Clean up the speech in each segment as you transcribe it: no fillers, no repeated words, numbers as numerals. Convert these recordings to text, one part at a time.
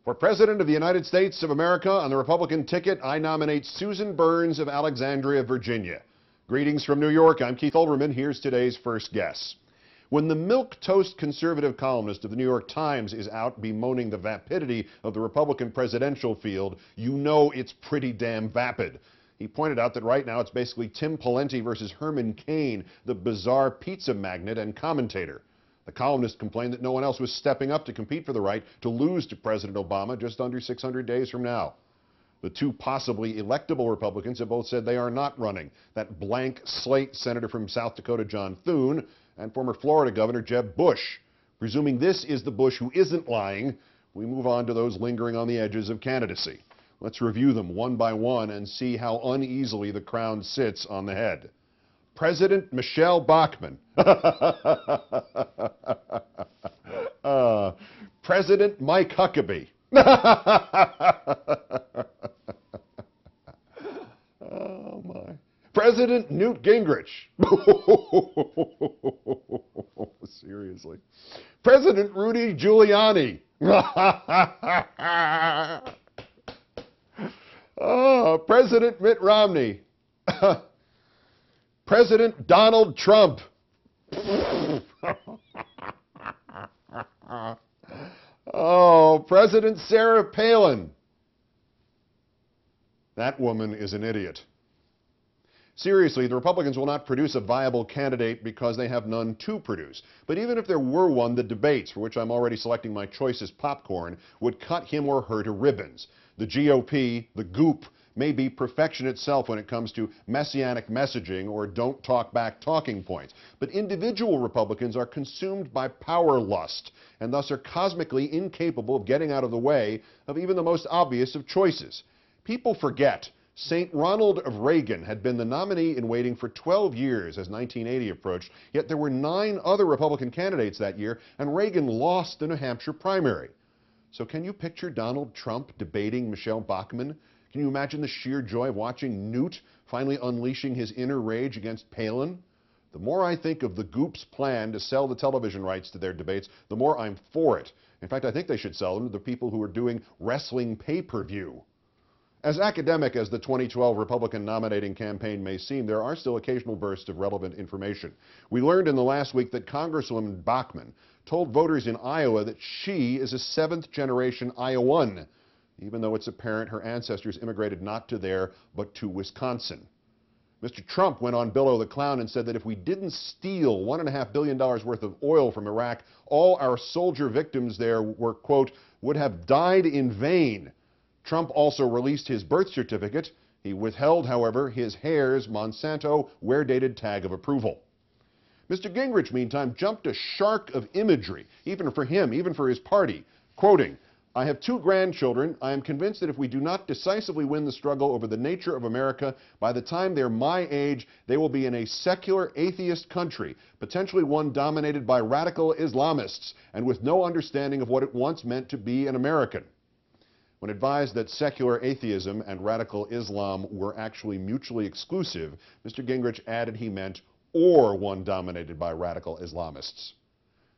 For President of the United States of America on the Republican ticket, I nominate Susan Burns of Alexandria, Virginia. Greetings from New York. I'm Keith Olbermann. Here's today's first guess. When the milquetoast conservative columnist of the New York Times is out bemoaning the vapidity of the Republican presidential field, you know it's pretty damn vapid. He pointed out that right now it's basically Tim Pawlenty versus Herman Cain, the bizarre pizza magnate and commentator. The columnist complained that no one else was stepping up to compete for the right to lose to President Obama just under 600 days from now. The two possibly electable Republicans have both said they are not running. That blank slate Senator from South Dakota John Thune and former Florida Governor Jeb Bush. Presuming this is the Bush who isn't lying, we move on to those lingering on the edges of candidacy. Let's review them one by one and see how uneasily the crown sits on the head. President Michelle Bachmann. President Mike Huckabee. Oh my. President Newt Gingrich. Seriously. President Rudy Giuliani. President Mitt Romney. President Donald Trump. President Sarah Palin. That woman is an idiot. Seriously, the Republicans will not produce a viable candidate because they have none to produce. But even if there were one, the debates, for which I'm already selecting my choice as popcorn, would cut him or her to ribbons. The GOP, the GOP, may be perfection itself when it comes to messianic messaging or don't talk back talking points. But individual Republicans are consumed by power lust and thus are cosmically incapable of getting out of the way of even the most obvious of choices. People forget St. Ronald of Reagan had been the nominee in waiting for 12 years as 1980 approached, yet there were 9 other Republican candidates that year, and Reagan lost the New Hampshire primary. So can you picture Donald Trump debating Michelle Bachmann? Can you imagine the sheer joy of watching Newt finally unleashing his inner rage against Palin? The more I think of the GOP's plan to sell the television rights to their debates, the more I'm for it. In fact, I think they should sell them to the people who are doing wrestling pay-per-view. As academic as the 2012 Republican nominating campaign may seem, there are still occasional bursts of relevant information. We learned in the last week that Congresswoman Bachmann told voters in Iowa that she is a 7th-generation Iowan, even though it's apparent her ancestors immigrated not to there, but to Wisconsin. Mr. Trump went on Billow the Clown and said that if we didn't steal $1.5 billion worth of oil from Iraq, all our soldier victims there were, quote, would have died in vain. Trump also released his birth certificate. He withheld, however, his hair's Monsanto wear-dated tag of approval. Mr. Gingrich, meantime, jumped a shark of imagery, even for him, even for his party, quoting, I have 2 grandchildren. I am convinced that if we do not decisively win the struggle over the nature of America, by the time they're my age, they will be in a secular atheist country, potentially one dominated by radical Islamists, and with no understanding of what it once meant to be an American. When advised that secular atheism and radical Islam were actually mutually exclusive, Mr. Gingrich added he meant or one dominated by radical Islamists.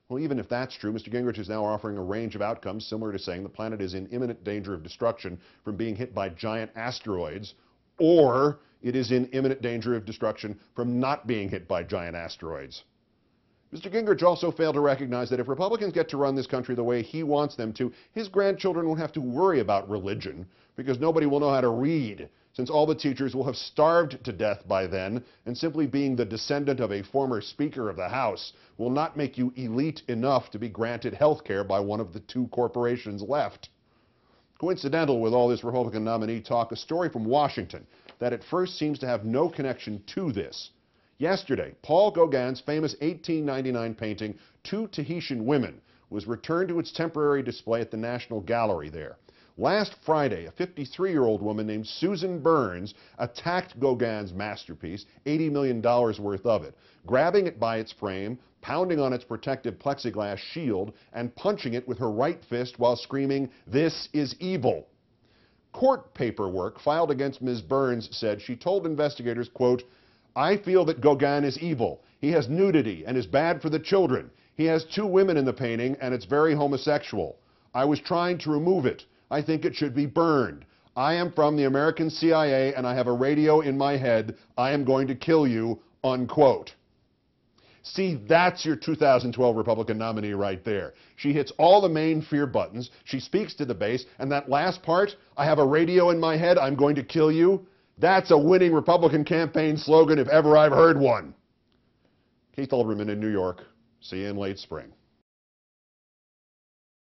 Well, even if that's true, Mr. Gingrich is now offering a range of outcomes similar to saying the planet is in imminent danger of destruction from being hit by giant asteroids, or it is in imminent danger of destruction from not being hit by giant asteroids. Mr. Gingrich also failed to recognize that if Republicans get to run this country the way he wants them to, his grandchildren won't have to worry about religion because nobody will know how to read, since all the teachers will have starved to death by then, and simply being the descendant of a former Speaker of the House will not make you elite enough to be granted health care by one of the 2 corporations left. Coincidental with all this Republican nominee talk, a story from Washington that at first seems to have no connection to this. Yesterday, Paul Gauguin's famous 1899 painting, Two Tahitian Women, was returned to its temporary display at the National Gallery there. Last Friday, a 53-year-old woman named Susan Burns attacked Gauguin's masterpiece, $80 million worth of it, grabbing it by its frame, pounding on its protective plexiglass shield, and punching it with her right fist while screaming, "This is evil." Court paperwork filed against Ms. Burns said she told investigators, quote, I feel that Gauguin is evil. He has nudity and is bad for the children. He has 2 women in the painting and it's very homosexual. I was trying to remove it. I think it should be burned. I am from the American CIA and I have a radio in my head. I am going to kill you, unquote. See, that's your 2012 Republican nominee right there. She hits all the main fear buttons. She speaks to the base. And that last part, I have a radio in my head, I'm going to kill you, that's a winning Republican campaign slogan if ever I've heard one. Keith Olbermann in New York. See you in late spring.